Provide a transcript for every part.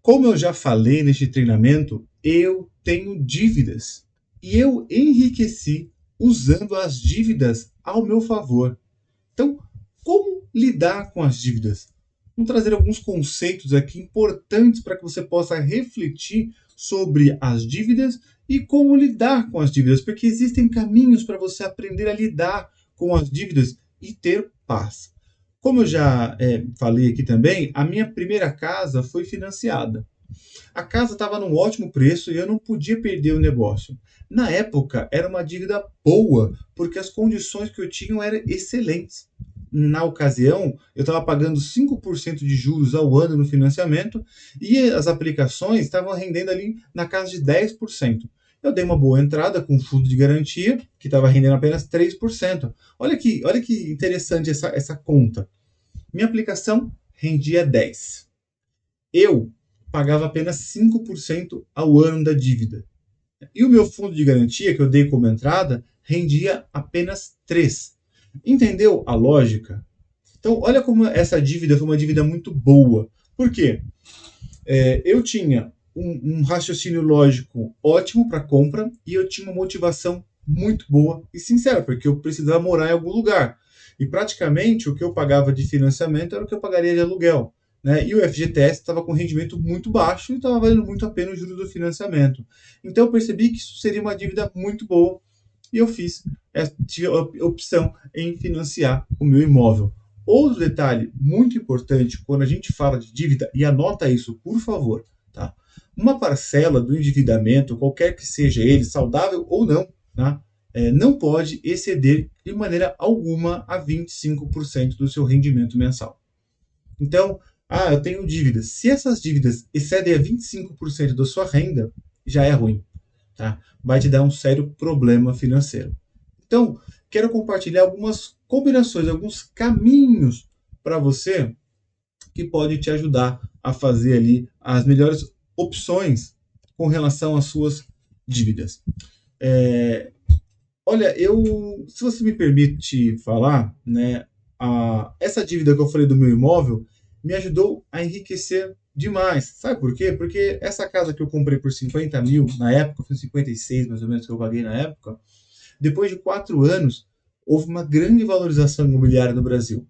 Como eu já falei neste treinamento, eu tenho dívidas e eu enriqueci usando as dívidas ao meu favor. Então, como lidar com as dívidas? Vamos trazer alguns conceitos aqui importantes para que você possa refletir sobre as dívidas e como lidar com as dívidas, porque existem caminhos para você aprender a lidar com as dívidas e ter paz. Como eu já falei aqui também, a minha primeira casa foi financiada. A casa estava num ótimo preço e eu não podia perder o negócio. Na época, era uma dívida boa, porque as condições que eu tinha eram excelentes. Na ocasião, eu estava pagando 5% de juros ao ano no financiamento e as aplicações estavam rendendo ali na casa de 10%. Eu dei uma boa entrada com fundo de garantia, que estava rendendo apenas 3%. Olha que interessante essa conta. Minha aplicação rendia 10%. Eu pagava apenas 5% ao ano da dívida. E o meu fundo de garantia, que eu dei como entrada, rendia apenas 3%. Entendeu a lógica? Então, olha como essa dívida foi uma dívida muito boa. Por quê? Eu tinha um raciocínio lógico ótimo para compra e eu tinha uma motivação muito boa e sincera, porque eu precisava morar em algum lugar. E praticamente o que eu pagava de financiamento era o que eu pagaria de aluguel. Né? E o FGTS estava com rendimento muito baixo e estava valendo muito a pena o juros do financiamento. Então eu percebi que isso seria uma dívida muito boa e eu tive a opção em financiar o meu imóvel. Outro detalhe muito importante quando a gente fala de dívida, e anota isso, por favor, tá? Uma parcela do endividamento, qualquer que seja ele, saudável ou não, tá? Não pode exceder de maneira alguma a 25% do seu rendimento mensal. Então, eu tenho dívidas. Se essas dívidas excedem a 25% da sua renda, já é ruim, tá? Vai te dar um sério problema financeiro. Então, quero compartilhar algumas combinações, alguns caminhos para você que pode te ajudar a fazer ali as melhores opções com relação às suas dívidas. Olha, se você me permite falar, né, essa dívida que eu falei do meu imóvel me ajudou a enriquecer demais. Sabe por quê? Porque essa casa que eu comprei por 50 mil na época, foi 56 mais ou menos que eu paguei na época, depois de 4 anos, houve uma grande valorização imobiliária no Brasil.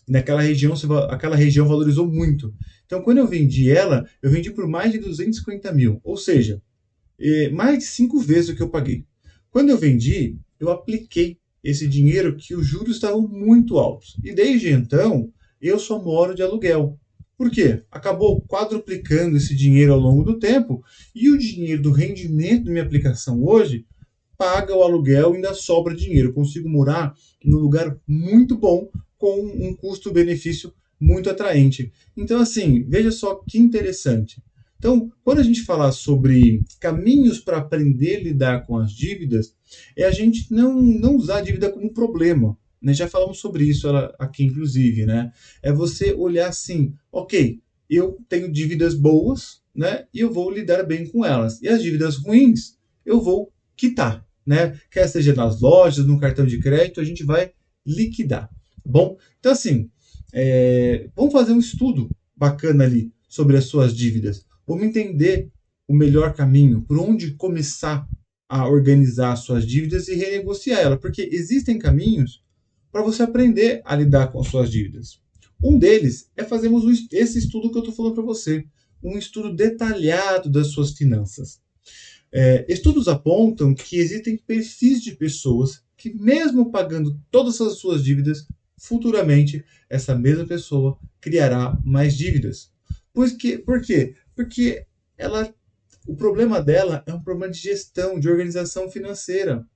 Naquela região, aquela região valorizou muito. Então, quando eu vendi ela, eu vendi por mais de 250 mil. Ou seja, mais de 5 vezes o que eu paguei. Quando eu vendi, eu apliquei esse dinheiro que os juros estavam muito altos. E desde então, eu só moro de aluguel. Por quê? Acabou quadruplicando esse dinheiro ao longo do tempo e o dinheiro do rendimento da minha aplicação hoje paga o aluguel e ainda sobra dinheiro. Eu consigo morar num lugar muito bom com um custo-benefício muito atraente. Então, assim, veja só que interessante. Então, quando a gente falar sobre caminhos para aprender a lidar com as dívidas, é a gente não usar a dívida como problema. Né? Já falamos sobre isso aqui, inclusive. Né? É você olhar assim, ok, eu tenho dívidas boas, né? E eu vou lidar bem com elas. E as dívidas ruins, eu vou quitar. Né? Quer seja nas lojas, no cartão de crédito, a gente vai liquidar. Tá bom? Então, assim, vamos fazer um estudo bacana ali sobre as suas dívidas. Vamos entender o melhor caminho, por onde começar a organizar as suas dívidas e renegociar elas, porque existem caminhos para você aprender a lidar com as suas dívidas. Um deles é fazermos esse estudo que eu estou falando para você, um estudo detalhado das suas finanças. Estudos apontam que existem perfis de pessoas que, mesmo pagando todas as suas dívidas, futuramente essa mesma pessoa criará mais dívidas. Por quê? Porque o problema dela é um problema de gestão, de organização financeira.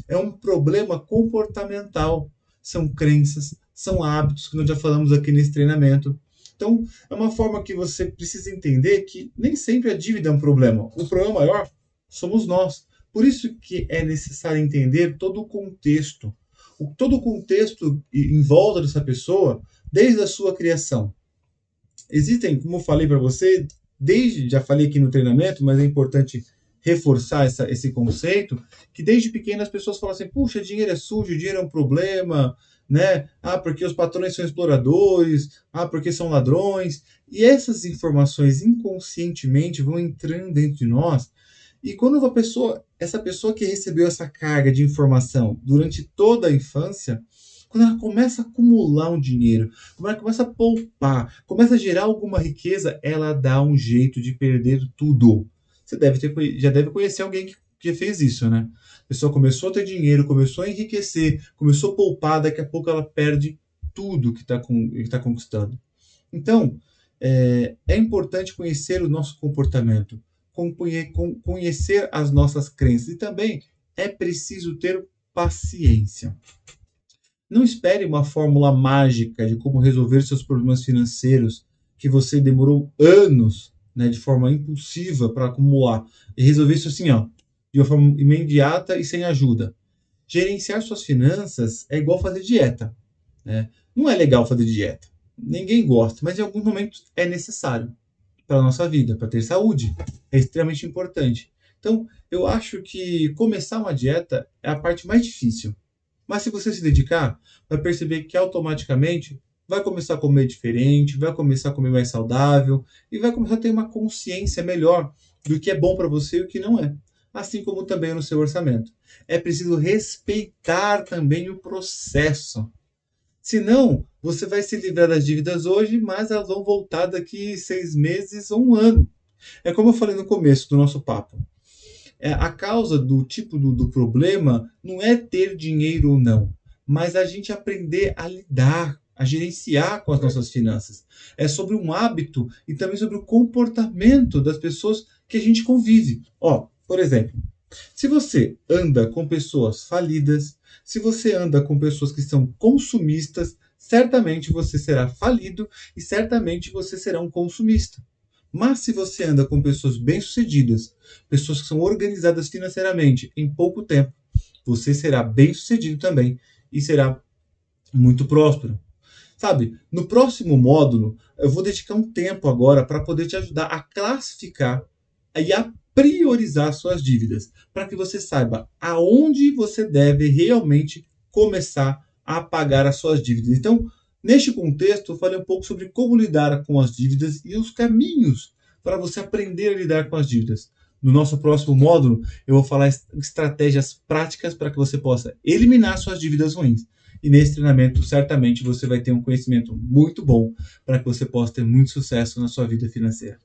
É um problema comportamental. São crenças, são hábitos que nós já falamos aqui nesse treinamento. Então, é uma forma que você precisa entender que nem sempre a dívida é um problema. O problema maior somos nós. Por isso que é necessário entender todo o contexto. Todo o contexto em volta dessa pessoa, desde a sua criação. Existem, como eu falei para você, já falei aqui no treinamento, mas é importante reforçar esse conceito, que desde pequeno as pessoas falam assim, puxa, dinheiro é sujo, dinheiro é um problema, né? Ah, porque os patrões são exploradores, ah, porque são ladrões. E essas informações inconscientemente vão entrando dentro de nós. E quando essa pessoa que recebeu essa carga de informação durante toda a infância, quando ela começa a acumular um dinheiro, quando ela começa a poupar, começa a gerar alguma riqueza, ela dá um jeito de perder tudo. Você já deve conhecer alguém que fez isso, né? A pessoa começou a ter dinheiro, começou a enriquecer, começou a poupar, daqui a pouco ela perde tudo que está conquistando. Então, é importante conhecer o nosso comportamento, conhecer as nossas crenças e também é preciso ter paciência. Não espere uma fórmula mágica de como resolver seus problemas financeiros que você demorou anos, né, de forma impulsiva para acumular e resolver isso assim, ó, de uma forma imediata e sem ajuda. Gerenciar suas finanças é igual fazer dieta, né? Não é legal fazer dieta. Ninguém gosta, mas em alguns momentos é necessário para a nossa vida, para ter saúde. É extremamente importante. Então, eu acho que começar uma dieta é a parte mais difícil. Mas se você se dedicar, vai perceber que automaticamente vai começar a comer diferente, vai começar a comer mais saudável e vai começar a ter uma consciência melhor do que é bom para você e o que não é. Assim como também no seu orçamento. É preciso respeitar também o processo. Senão, você vai se livrar das dívidas hoje, mas elas vão voltar daqui 6 meses ou um ano. É como eu falei no começo do nosso papo. A causa do tipo do problema não é ter dinheiro ou não, mas a gente aprender a lidar, a gerenciar com as nossas finanças. É sobre um hábito e também sobre o comportamento das pessoas que a gente convive. Ó, por exemplo, se você anda com pessoas falidas, se você anda com pessoas que são consumistas, certamente você será falido e certamente você será um consumista. Mas se você anda com pessoas bem-sucedidas, pessoas que são organizadas financeiramente em pouco tempo, você será bem-sucedido também e será muito próspero. Sabe, no próximo módulo, eu vou dedicar um tempo agora para poder te ajudar a classificar e a priorizar suas dívidas, para que você saiba aonde você deve realmente começar a pagar as suas dívidas. Então, neste contexto, eu falei um pouco sobre como lidar com as dívidas e os caminhos para você aprender a lidar com as dívidas. No nosso próximo módulo, eu vou falar estratégias práticas para que você possa eliminar suas dívidas ruins. E nesse treinamento, certamente você vai ter um conhecimento muito bom para que você possa ter muito sucesso na sua vida financeira.